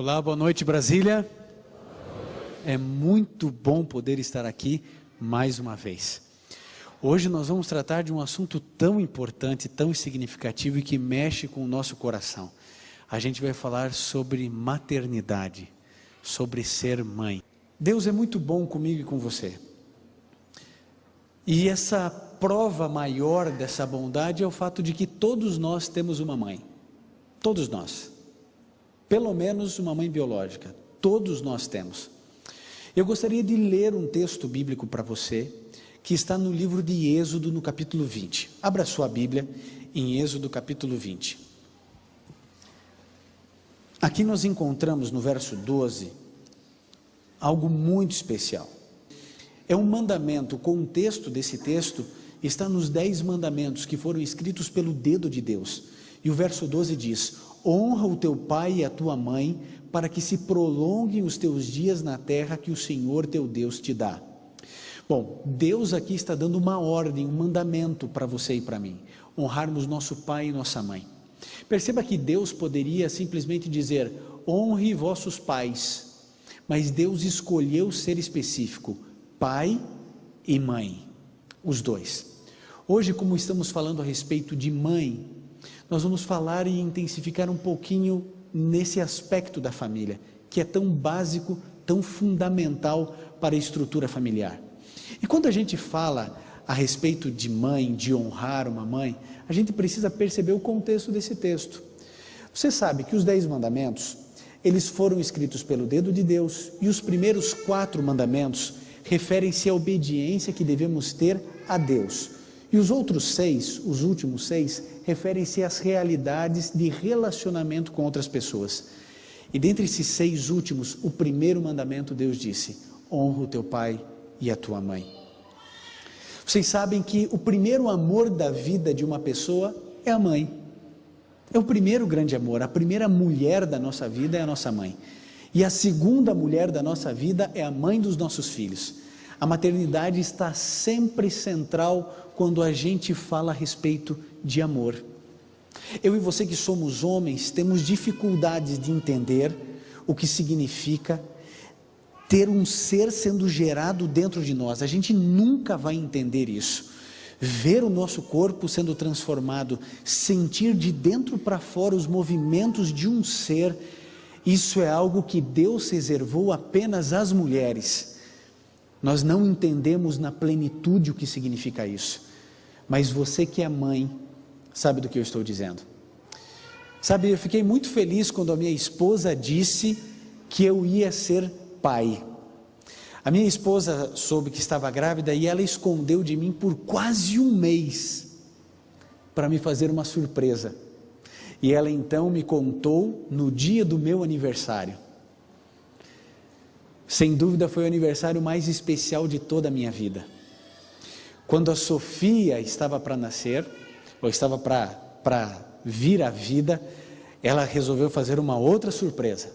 Olá, boa noite, Brasília. É muito bom poder estar aqui mais uma vez. Hoje nós vamos tratar de um assunto tão importante, tão significativo e que mexe com o nosso coração. A gente vai falar sobre maternidade, sobre ser mãe. Deus é muito bom comigo e com você. E essa prova maior dessa bondade é o fato de que todos nós temos uma mãe. Todos nós. Pelo menos uma mãe biológica. Todos nós temos. Eu gostaria de ler um texto bíblico para você, que está no livro de Êxodo, no capítulo 20. Abra sua Bíblia em Êxodo, capítulo 20. Aqui nós encontramos no verso 12, algo muito especial. É um mandamento, o contexto desse texto está nos 10 mandamentos que foram escritos pelo dedo de Deus. E o verso 12 diz: honra o teu pai e a tua mãe, para que se prolonguem os teus dias na terra que o Senhor teu Deus te dá. Bom, Deus aqui está dando uma ordem, um mandamento para você e para mim, honrarmos nosso pai e nossa mãe. Perceba que Deus poderia simplesmente dizer, honre vossos pais, mas Deus escolheu ser específico, pai e mãe, os dois. Hoje, como estamos falando a respeito de mãe, nós vamos falar e intensificar um pouquinho nesse aspecto da família, que é tão básico, tão fundamental para a estrutura familiar. E quando a gente fala a respeito de mãe, de honrar uma mãe, a gente precisa perceber o contexto desse texto. Você sabe que os 10 mandamentos, eles foram escritos pelo dedo de Deus, e os primeiros 4 mandamentos referem-se à obediência que devemos ter a Deus. E os outros 6, os últimos 6, referem-se às realidades de relacionamento com outras pessoas. E dentre esses 6 últimos, o primeiro mandamento Deus disse, honra o teu pai e a tua mãe. Vocês sabem que o primeiro amor da vida de uma pessoa é a mãe. É o primeiro grande amor, a primeira mulher da nossa vida é a nossa mãe. E a segunda mulher da nossa vida é a mãe dos nossos filhos. A maternidade está sempre central quando a gente fala a respeito de amor. Eu e você que somos homens, temos dificuldades de entender o que significa ter um ser sendo gerado dentro de nós. A gente nunca vai entender isso. Ver o nosso corpo sendo transformado, sentir de dentro para fora os movimentos de um ser, isso é algo que Deus reservou apenas às mulheres. Nós não entendemos na plenitude o que significa isso. Mas você que é mãe, sabe do que eu estou dizendo. Sabe, eu fiquei muito feliz quando a minha esposa disse que eu ia ser pai. A minha esposa soube que estava grávida e ela escondeu de mim por quase um mês para me fazer uma surpresa. E ela então me contou no dia do meu aniversário. Sem dúvida foi o aniversário mais especial de toda a minha vida. Quando a Sofia estava para nascer, ou estava para vir à vida, ela resolveu fazer uma outra surpresa.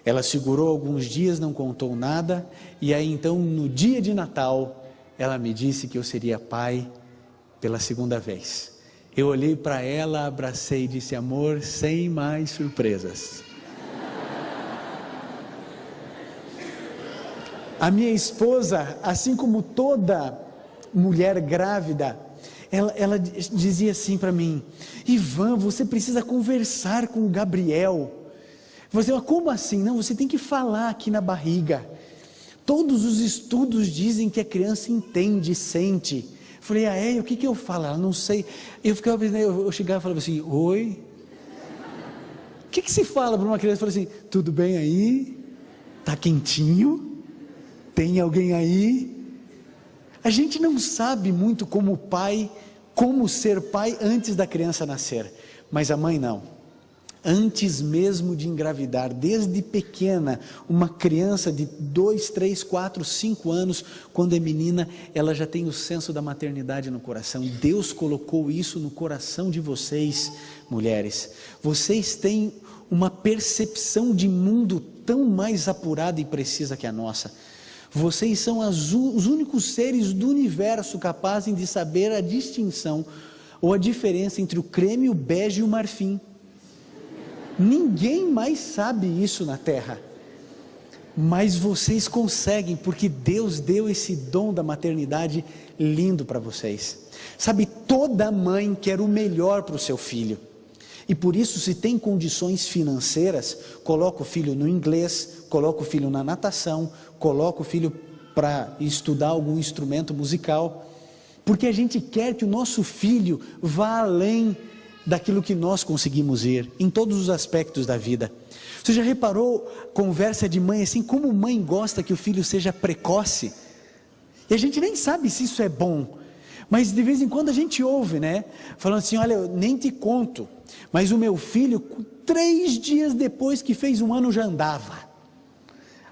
Ela segurou alguns dias, não contou nada, e aí então no dia de Natal, ela me disse que eu seria pai pela segunda vez. Eu olhei para ela, abracei e disse, amor, sem mais surpresas. A minha esposa, assim como toda mulher grávida, ela dizia assim para mim, Ivan, você precisa conversar com o Gabriel. Você, mas como assim? Não, você tem que falar aqui na barriga. Todos os estudos dizem que a criança entende, sente. Eu falei, o que eu falo? Ela, não sei. Eu chegava e falava assim, oi? O que se fala para uma criança? Eu falei assim, tudo bem aí? Tá quentinho? Tem alguém aí? A gente não sabe muito como pai, como ser pai antes da criança nascer, mas a mãe não. Antes mesmo de engravidar, desde pequena, uma criança de 2, 3, 4, 5 anos, quando é menina, ela já tem o senso da maternidade no coração. Deus colocou isso no coração de vocês, mulheres. Vocês têm uma percepção de mundo tão mais apurada e precisa que a nossa. Vocês são os únicos seres do universo capazes de saber a distinção ou a diferença entre o creme, o bege e o marfim. Ninguém mais sabe isso na terra, mas vocês conseguem, porque Deus deu esse dom da maternidade lindo para vocês. Sabe, toda mãe quer o melhor para o seu filho, e por isso, se tem condições financeiras, coloca o filho no inglês, coloca o filho na natação, coloca o filho para estudar algum instrumento musical, porque a gente quer que o nosso filho vá além daquilo que nós conseguimos ir, em todos os aspectos da vida. Você já reparou, conversa de mãe assim, como mãe gosta que o filho seja precoce? E a gente nem sabe se isso é bom, mas de vez em quando a gente ouve, né? Falando assim, olha, eu nem te conto, mas o meu filho, 3 dias depois que fez 1 ano já andava.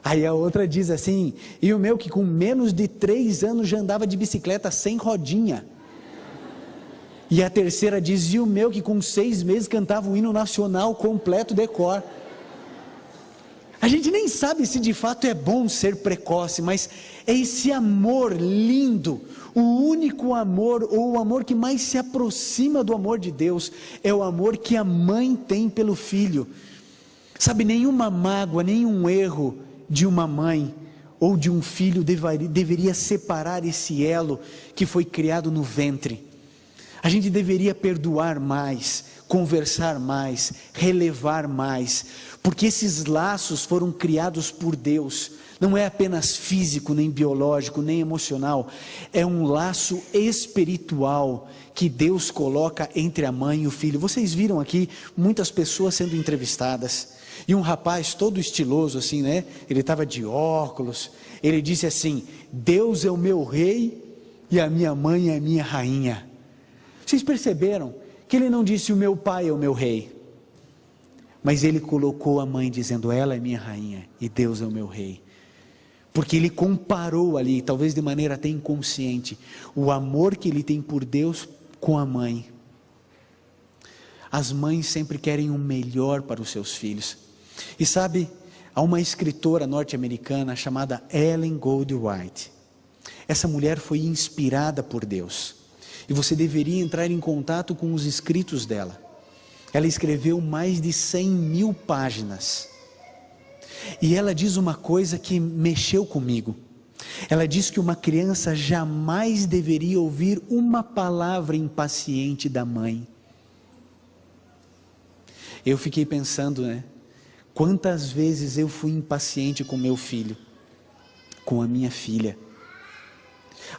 Aí a outra diz assim, e o meu que com menos de 3 anos já andava de bicicleta sem rodinha. E a terceira diz, e o meu que com 6 meses cantava o hino nacional completo de cor. A gente nem sabe se de fato é bom ser precoce, mas é esse amor lindo, o único amor, ou o amor que mais se aproxima do amor de Deus, é o amor que a mãe tem pelo filho. Sabe, nenhuma mágoa, nenhum erro de uma mãe ou de um filho deveria separar esse elo que foi criado no ventre. A gente deveria perdoar mais, conversar mais, relevar mais, porque esses laços foram criados por Deus, não é apenas físico, nem biológico, nem emocional, é um laço espiritual que Deus coloca entre a mãe e o filho. Vocês viram aqui muitas pessoas sendo entrevistadas, e um rapaz todo estiloso assim, né? Ele estava de óculos, ele disse assim, Deus é o meu rei e a minha mãe é a minha rainha. Vocês perceberam que ele não disse o meu pai é o meu rei, mas ele colocou a mãe dizendo ela é minha rainha e Deus é o meu rei, porque ele comparou ali, talvez de maneira até inconsciente, o amor que ele tem por Deus com a mãe. As mães sempre querem o melhor para os seus filhos, e sabe, há uma escritora norte-americana chamada Ellen Goldwhite. Essa mulher foi inspirada por Deus, e você deveria entrar em contato com os escritos dela. Ela escreveu mais de 100.000 páginas, e ela diz uma coisa que mexeu comigo. Ela diz que uma criança jamais deveria ouvir uma palavra impaciente da mãe. Eu fiquei pensando, né? Quantas vezes eu fui impaciente com meu filho, com a minha filha.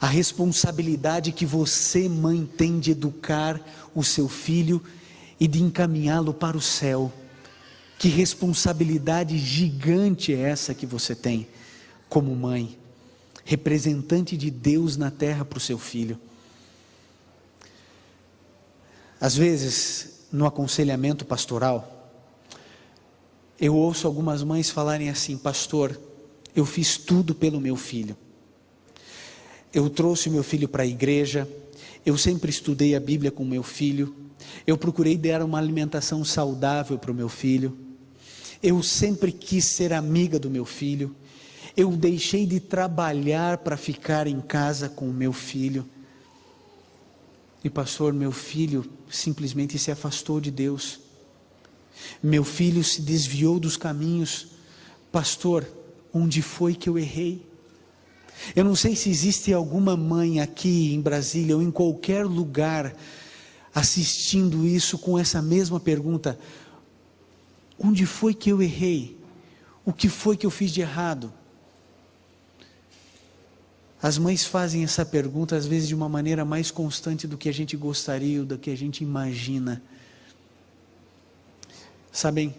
A responsabilidade que você, mãe, tem de educar o seu filho e de encaminhá-lo para o céu. Que responsabilidade gigante é essa que você tem como mãe, representante de Deus na terra para o seu filho. Às vezes, no aconselhamento pastoral, eu ouço algumas mães falarem assim, pastor, eu fiz tudo pelo meu filho. Eu trouxe o meu filho para a igreja, eu sempre estudei a Bíblia com o meu filho, eu procurei dar uma alimentação saudável para o meu filho, eu sempre quis ser amiga do meu filho, eu deixei de trabalhar para ficar em casa com o meu filho. E pastor, meu filho simplesmente se afastou de Deus, meu filho se desviou dos caminhos. Pastor, onde foi que eu errei? Eu não sei se existe alguma mãe aqui em Brasília ou em qualquer lugar assistindo isso com essa mesma pergunta: onde foi que eu errei? O que foi que eu fiz de errado? As mães fazem essa pergunta às vezes de uma maneira mais constante do que a gente gostaria ou do que a gente imagina. Sabem,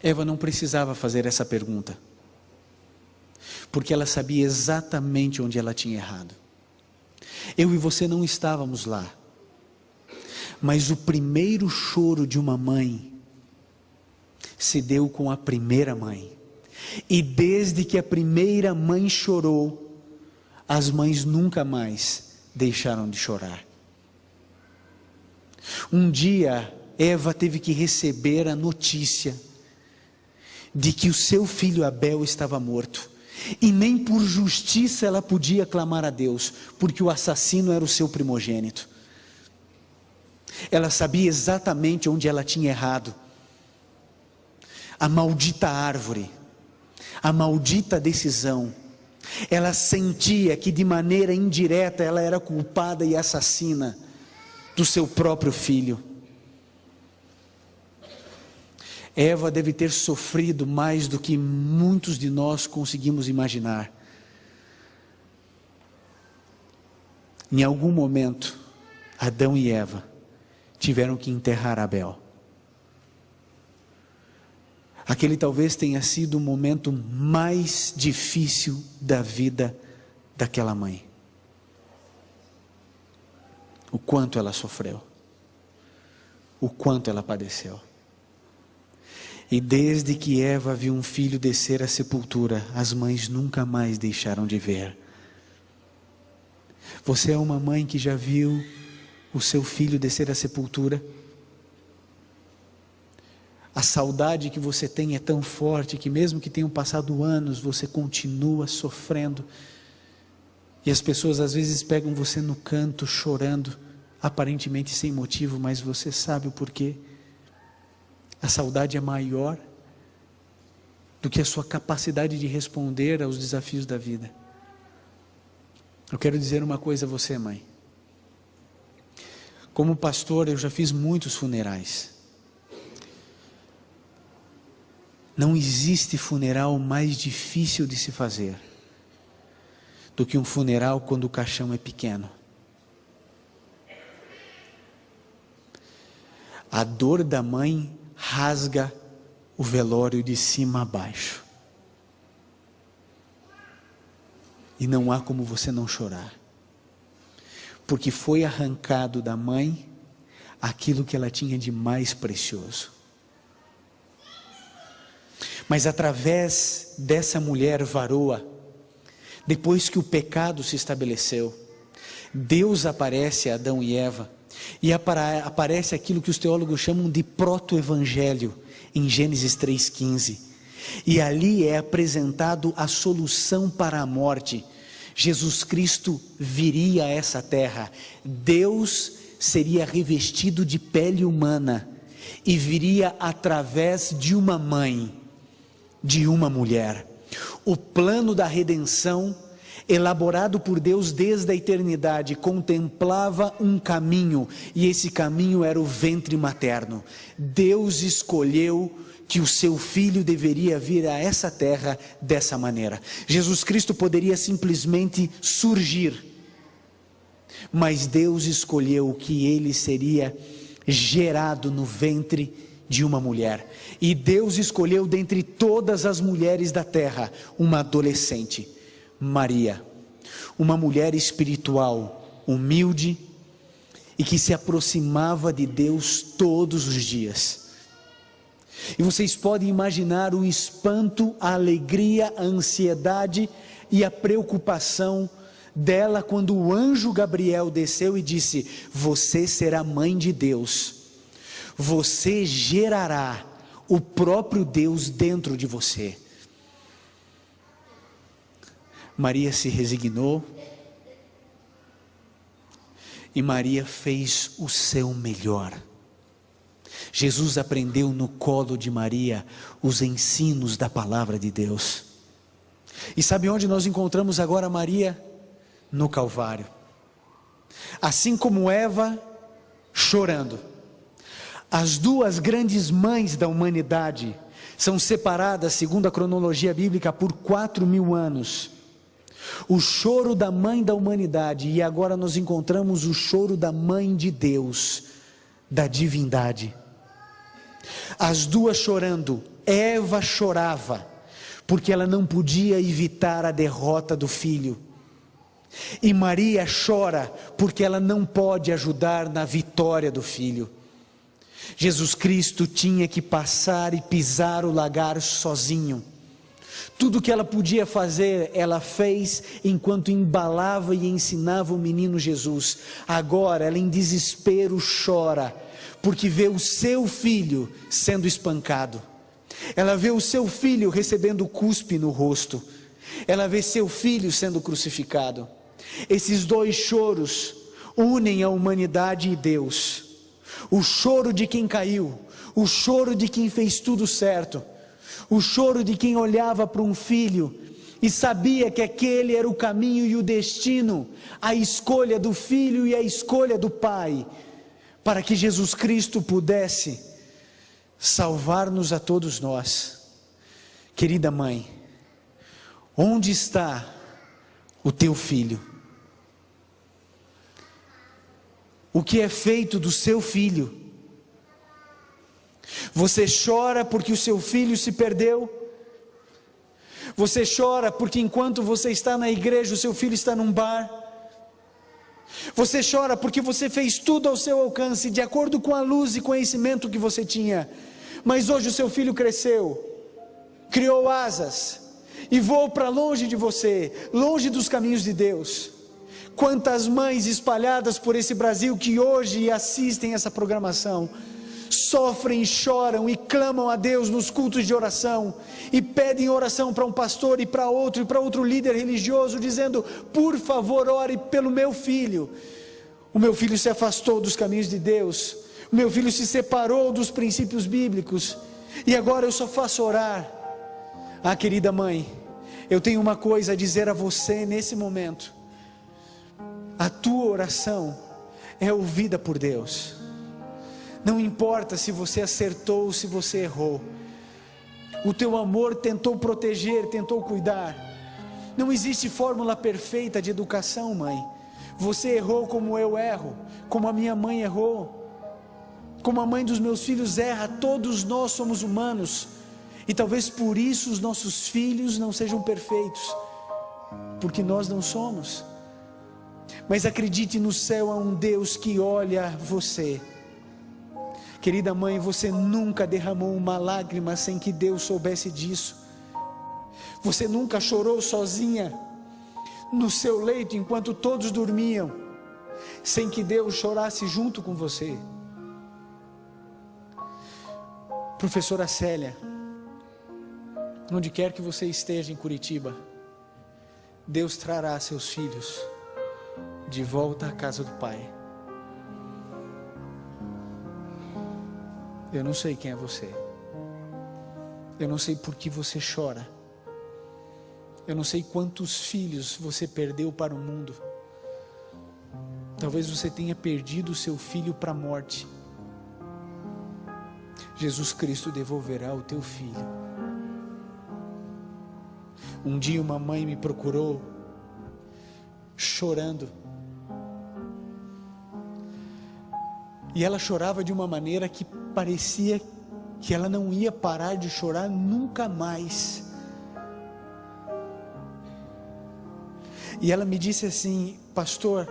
Eva não precisava fazer essa pergunta, porque ela sabia exatamente onde ela tinha errado. Eu e você não estávamos lá, mas o primeiro choro de uma mãe se deu com a primeira mãe, e desde que a primeira mãe chorou, as mães nunca mais deixaram de chorar. Um dia Eva teve que receber a notícia de que o seu filho Abel estava morto, e nem por justiça ela podia clamar a Deus, porque o assassino era o seu primogênito. Ela sabia exatamente onde ela tinha errado, a maldita árvore, a maldita decisão. Ela sentia que de maneira indireta ela era culpada e assassina do seu próprio filho. Eva deve ter sofrido mais do que muitos de nós conseguimos imaginar. Em algum momento, Adão e Eva tiveram que enterrar Abel. Aquele talvez tenha sido o momento mais difícil da vida daquela mãe. O quanto ela sofreu, o quanto ela padeceu. E desde que Eva viu um filho descer à sepultura, as mães nunca mais deixaram de ver. Você é uma mãe que já viu o seu filho descer à sepultura? A saudade que você tem é tão forte que mesmo que tenham passado anos, você continua sofrendo. E as pessoas às vezes pegam você no canto chorando, aparentemente sem motivo, mas você sabe o porquê. A saudade é maior do que a sua capacidade de responder aos desafios da vida. Eu quero dizer uma coisa a você, mãe. Como pastor, eu já fiz muitos funerais. Não existe funeral mais difícil de se fazer do que um funeral quando o caixão é pequeno. A dor da mãe rasga o velório de cima a baixo. E não há como você não chorar. Porque foi arrancado da mãe aquilo que ela tinha de mais precioso. Mas através dessa mulher varoa, depois que o pecado se estabeleceu, Deus aparece a Adão e Eva, e aparece aquilo que os teólogos chamam de proto-evangelho, em Gênesis 3,15. E ali é apresentado a solução para a morte. Jesus Cristo viria a essa terra, Deus seria revestido de pele humana, e viria através de uma mãe, de uma mulher. O plano da redenção, elaborado por Deus desde a eternidade, contemplava um caminho, e esse caminho era o ventre materno. Deus escolheu que o seu filho deveria vir a essa terra dessa maneira. Jesus Cristo poderia simplesmente surgir, mas Deus escolheu que ele seria gerado no ventre de uma mulher, e Deus escolheu dentre todas as mulheres da terra, uma adolescente, Maria, uma mulher espiritual, humilde, e que se aproximava de Deus todos os dias. E vocês podem imaginar o espanto, a alegria, a ansiedade e a preocupação dela quando o anjo Gabriel desceu e disse: você será mãe de Deus, você gerará o próprio Deus dentro de você. Maria se resignou, e Maria fez o seu melhor. Jesus aprendeu no colo de Maria os ensinos da palavra de Deus. E sabe onde nós encontramos agora Maria? No Calvário. Assim como Eva chorando, as duas grandes mães da humanidade são separadas, segundo a cronologia bíblica, por 4.000 anos. O choro da mãe da humanidade, e agora nós encontramos o choro da mãe de Deus, da divindade. As duas chorando. Eva chorava porque ela não podia evitar a derrota do filho, e Maria chora porque ela não pode ajudar na vitória do filho. Jesus Cristo tinha que passar e pisar o lagar sozinho. Tudo que ela podia fazer, ela fez enquanto embalava e ensinava o menino Jesus. Agora ela em desespero chora, porque vê o seu filho sendo espancado. Ela vê o seu filho recebendo cuspe no rosto. Ela vê seu filho sendo crucificado. Esses dois choros unem a humanidade e Deus. O choro de quem caiu, o choro de quem fez tudo certo, o choro de quem olhava para um filho e sabia que aquele era o caminho e o destino, a escolha do filho e a escolha do pai, para que Jesus Cristo pudesse salvar-nos a todos nós. Querida mãe, onde está o teu filho? O que é feito do seu filho? Você chora porque o seu filho se perdeu? Você chora porque enquanto você está na igreja, o seu filho está num bar? Você chora porque você fez tudo ao seu alcance, de acordo com a luz e conhecimento que você tinha, mas hoje o seu filho cresceu, criou asas, e voou para longe de você, longe dos caminhos de Deus. Quantas mães espalhadas por esse Brasil que hoje assistem essa programação, sofrem, choram e clamam a Deus nos cultos de oração, e pedem oração para um pastor e para outro líder religioso, dizendo: por favor, ore pelo meu filho. O meu filho se afastou dos caminhos de Deus, o meu filho se separou dos princípios bíblicos, e agora eu só faço orar. Ah, querida mãe, eu tenho uma coisa a dizer a você nesse momento: a tua oração é ouvida por Deus. Não importa se você acertou ou se você errou, o teu amor tentou proteger, tentou cuidar. Não existe fórmula perfeita de educação, mãe. Você errou como eu erro, como a minha mãe errou, como a mãe dos meus filhos erra. Todos nós somos humanos, e talvez por isso os nossos filhos não sejam perfeitos, porque nós não somos. Mas acredite, no céu há um Deus que olha você. Querida mãe, você nunca derramou uma lágrima sem que Deus soubesse disso. Você nunca chorou sozinha no seu leito enquanto todos dormiam, sem que Deus chorasse junto com você. Professora Célia, onde quer que você esteja em Curitiba, Deus trará seus filhos de volta à casa do Pai. Eu não sei quem é você, eu não sei por que você chora, eu não sei quantos filhos você perdeu para o mundo. Talvez você tenha perdido o seu filho para a morte. Jesus Cristo devolverá o teu filho. Um dia uma mãe me procurou, chorando, e ela chorava de uma maneira que parecia que ela não ia parar de chorar nunca mais. E ela me disse assim: pastor,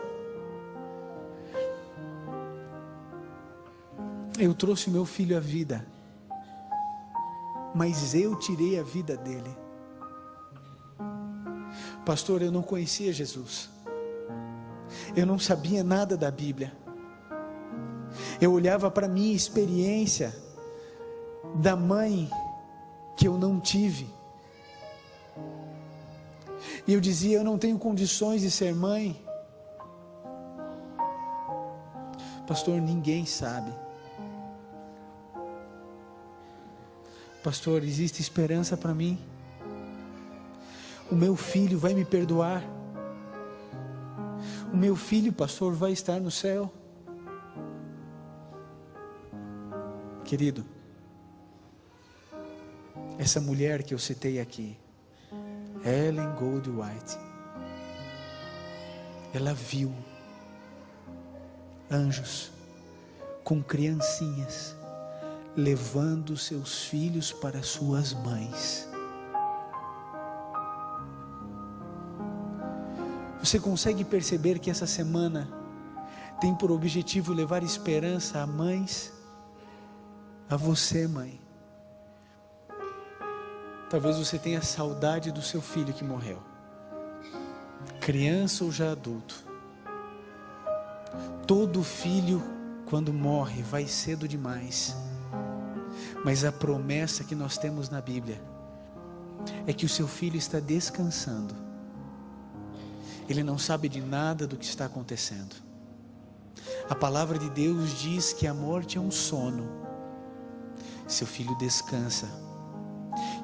eu trouxe meu filho à vida, mas eu tirei a vida dele. Pastor, eu não conhecia Jesus, eu não sabia nada da Bíblia. Eu olhava para a minha experiência da mãe que eu não tive, e eu dizia: eu não tenho condições de ser mãe. Pastor, ninguém sabe. Pastor, existe esperança para mim? O meu filho vai me perdoar? O meu filho, pastor, vai estar no céu? Querido, essa mulher que eu citei aqui, Ellen Goldwhite, ela viu anjos com criancinhas levando seus filhos para suas mães. Você consegue perceber que essa semana tem por objetivo levar esperança a mães? A você, mãe. Talvez você tenha saudade do seu filho que morreu, criança ou já adulto. Todo filho, quando morre, vai cedo demais. Mas a promessa que nós temos na Bíblia é que o seu filho está descansando. Ele não sabe de nada do que está acontecendo. A palavra de Deus diz que a morte é um sono. Seu filho descansa,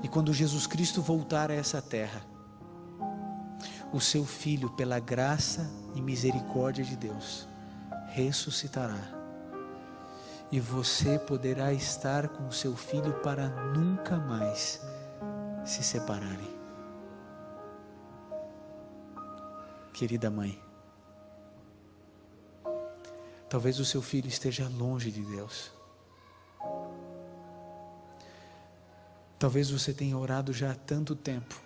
E quando Jesus Cristo voltar a essa terra, o seu Filho, pela graça e misericórdia de Deus, ressuscitará. E você poderá estar com o seu Filho para nunca mais se separarem. Querida mãe, talvez o seu filho esteja longe de Deus. Talvez você tenha orado já há tanto tempo,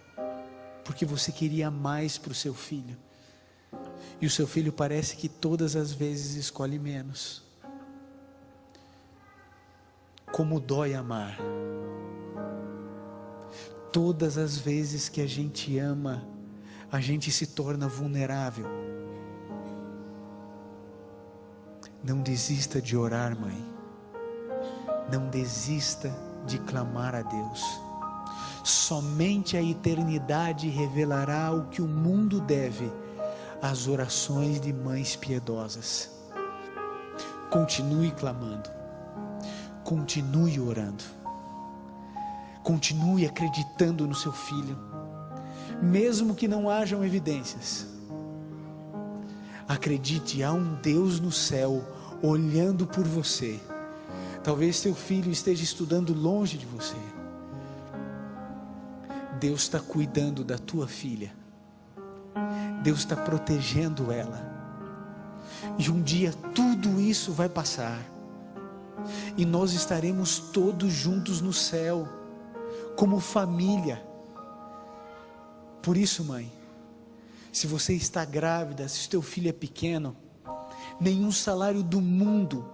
porque você queria mais para o seu filho. E o seu filho parece que todas as vezes escolhe menos. Como dói amar. Todas as vezes que a gente ama, a gente se torna vulnerável. Não desista de orar, mãe. Não desista de clamar a Deus. Somente a eternidade revelará o que o mundo deve às orações de mães piedosas. Continue clamando. Continue orando. Continue acreditando no seu filho, mesmo que não hajam evidências. Acredite, há um Deus no céu olhando por você. Talvez seu filho esteja estudando longe de você. Deus está cuidando da tua filha. Deus está protegendo ela. E um dia tudo isso vai passar. E nós estaremos todos juntos no céu, como família. Por isso, mãe, se você está grávida, se o teu filho é pequeno, nenhum salário do mundo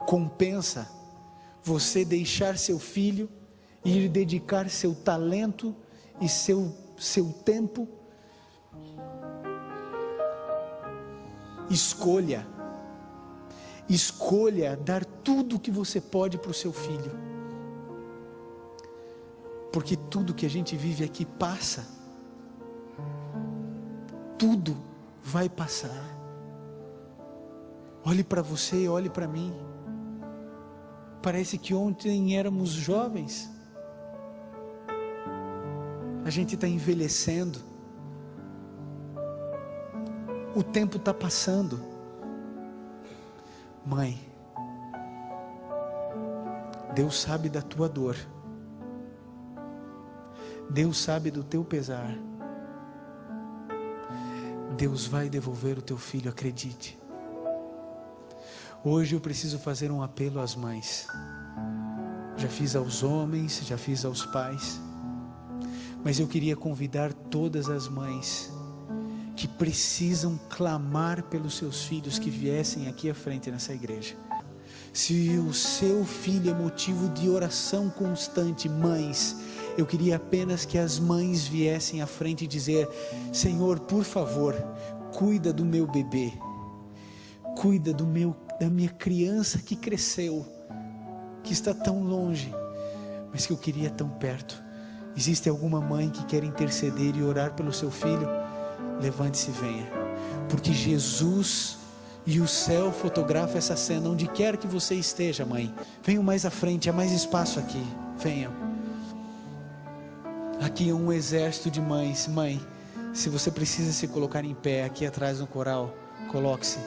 compensa você deixar seu filho e ir dedicar seu talento e seu tempo. Escolha dar tudo o que você pode para o seu filho, porque tudo que a gente vive aqui passa. Tudo vai passar. Olhe para você, olhe para mim. Parece que ontem éramos jovens. A gente está envelhecendo. O tempo está passando. Mãe, Deus sabe da tua dor. Deus sabe do teu pesar. Deus vai devolver o teu filho, acredite. Hoje eu preciso fazer um apelo às mães. Já fiz aos homens, já fiz aos pais. Mas eu queria convidar todas as mães que precisam clamar pelos seus filhos que viessem aqui à frente nessa igreja. Se o seu filho é motivo de oração constante, mães, eu queria apenas que as mães viessem à frente e dizer: Senhor, por favor, cuida do meu bebê, cuida da minha criança que cresceu, que está tão longe, mas que eu queria tão perto. Existe alguma mãe que quer interceder e orar pelo seu filho? Levante-se e venha, porque Jesus e o céu fotografa essa cena. Onde quer que você esteja, mãe, venham mais à frente, há mais espaço aqui, venham. Aqui é um exército de mães. Mãe, se você precisa se colocar em pé aqui atrás no coral, coloque-se.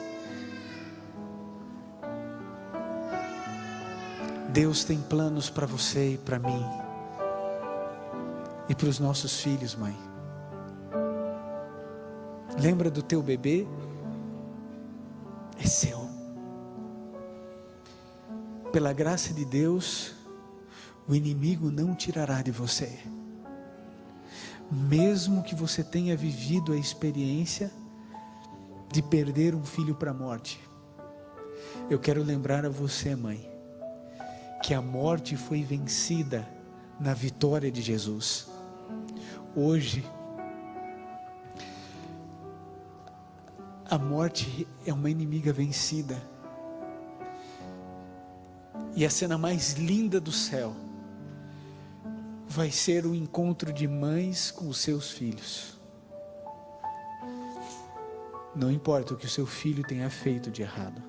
Deus tem planos para você e para mim e para os nossos filhos, mãe. Lembra do teu bebê? É seu. Pela graça de Deus, o inimigo não tirará de você. Mesmo que você tenha vivido a experiência de perder um filho para a morte, eu quero lembrar a você, mãe, que a morte foi vencida na vitória de Jesus. Hoje, a morte é uma inimiga vencida. E a cena mais linda do céu vai ser o encontro de mães com os seus filhos. Não importa o que o seu filho tenha feito de errado,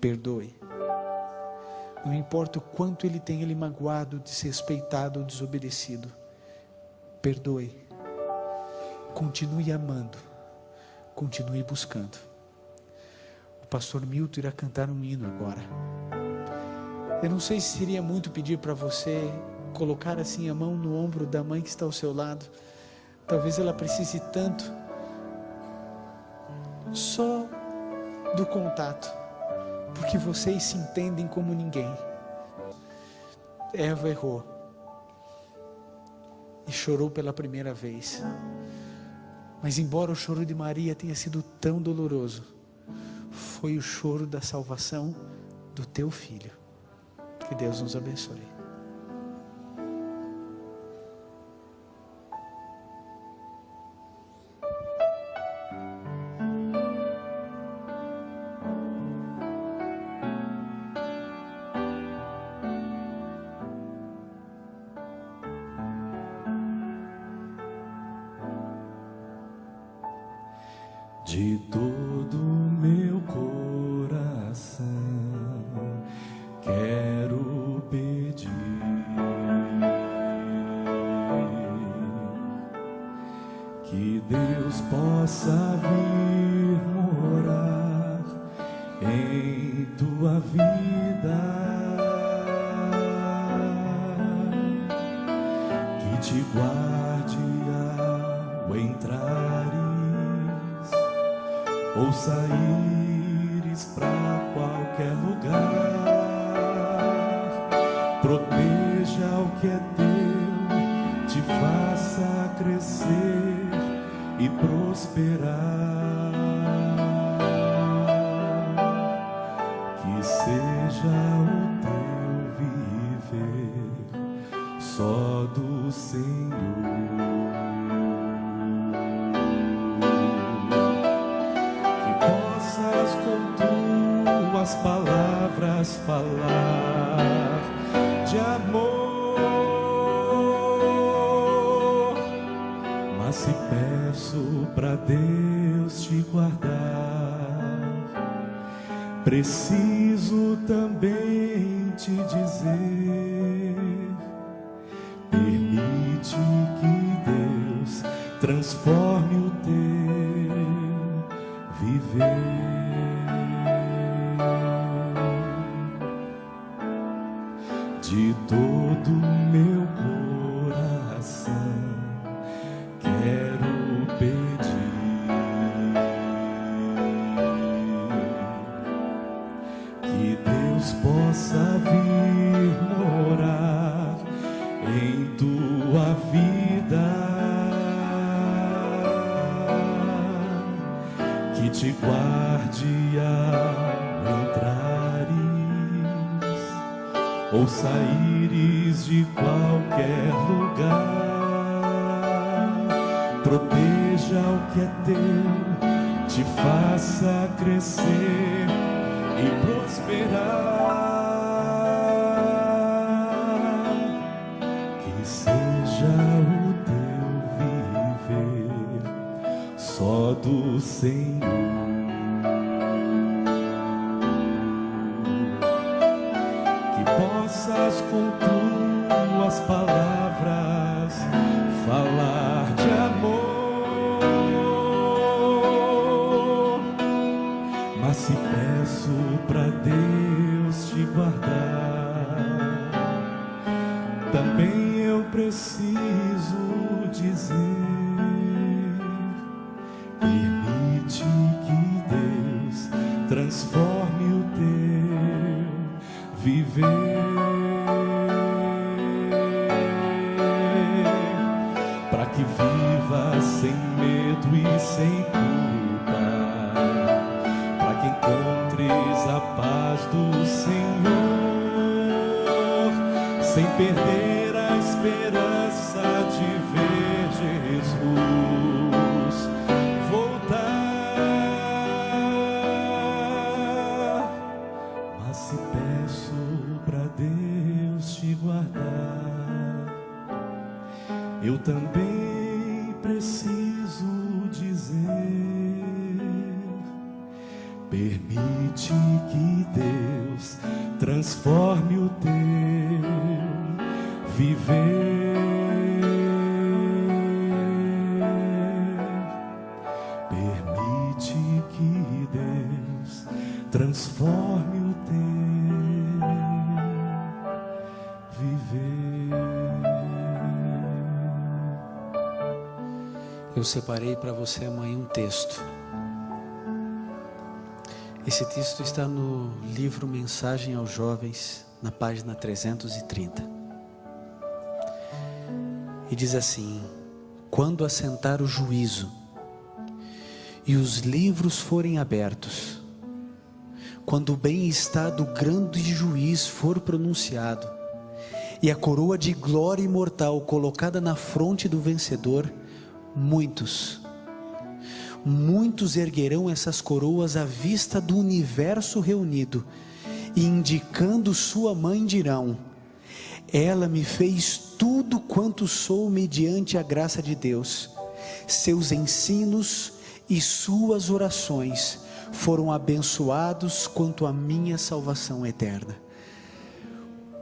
perdoe. Não importa o quanto ele tenha lhe magoado, desrespeitado ou desobedecido, perdoe. Continue amando. Continue buscando. O pastor Milton irá cantar um hino agora. Eu não sei se seria muito pedir para você colocar assim a mão no ombro da mãe que está ao seu lado. Talvez ela precise tanto só do contato, porque vocês se entendem como ninguém. Eva errou e chorou pela primeira vez, mas embora o choro de Maria tenha sido tão doloroso, foi o choro da salvação do teu filho. Que Deus nos abençoe. De todo meu coração quero pedir que Deus possa vir morar em tua vida, que te guarde ao entrares ou saíres para qualquer lugar, proteja o que é teu, te faça crescer e prosperar, que seja o teu viver só do Senhor. As palavras falar de amor, mas se peço para Deus te guardar, preciso também te dizer, permite que Deus transforme o teu viver. De todo meu coração quero pedir que Deus possa vir morar em tua vida, que te guarde ao entrares ou saíres de qualquer lugar, proteja o que é teu, te faça crescer e prosperar, que seja o teu viver só do Senhor. Possas com tuas palavras falar de amor, mas se peço para Deus te guardar, também eu preciso dizer, permite que Deus transforme o teu viver, para que viva sem medo e sem culpa, para que encontres a paz do Senhor, sem perder a esperança de ver Jesus voltar, mas se peço para Deus te guardar, eu também preciso dizer, Permite que Deus transforme o teu viver. Permite que Deus transforme o teu viver. Eu separei para você, mãe, um texto. Esse texto está no livro Mensagem aos Jovens, na página 330. E diz assim: quando assentar o juízo e os livros forem abertos, quando o bem-estar do grande juiz for pronunciado, e a coroa de glória imortal colocada na fronte do vencedor, muitos erguerão essas coroas à vista do universo reunido, e indicando sua mãe dirão: ela me fez tudo quanto sou mediante a graça de Deus. Seus ensinos e suas orações foram abençoados quanto a minha salvação eterna.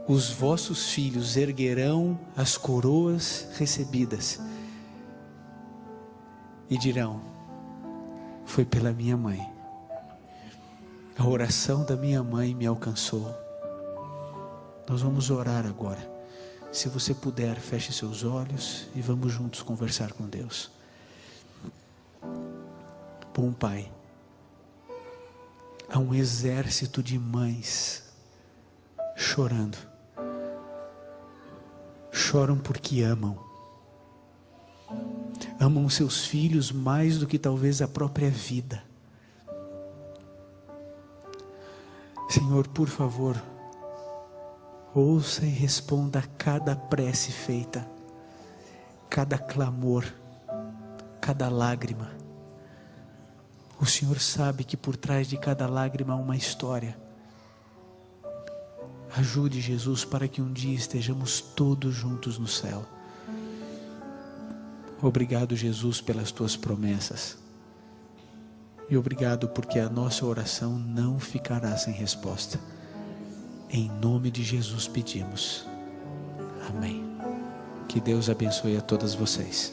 Os vossos filhos erguerão as coroas recebidas e dirão: foi pela minha mãe, a oração da minha mãe me alcançou. Nós vamos orar agora. Se você puder, feche seus olhos e vamos juntos conversar com Deus. Bom Pai, há um exército de mães chorando. Choram porque amam seus filhos mais do que talvez a própria vida. Senhor, por favor, ouça e responda a cada prece feita, cada clamor, cada lágrima. O Senhor sabe que por trás de cada lágrima há uma história. Ajude, Jesus, para que um dia estejamos todos juntos no céu. Obrigado, Jesus, pelas tuas promessas. E obrigado porque a nossa oração não ficará sem resposta. Em nome de Jesus pedimos. Amém. Que Deus abençoe a todas vocês.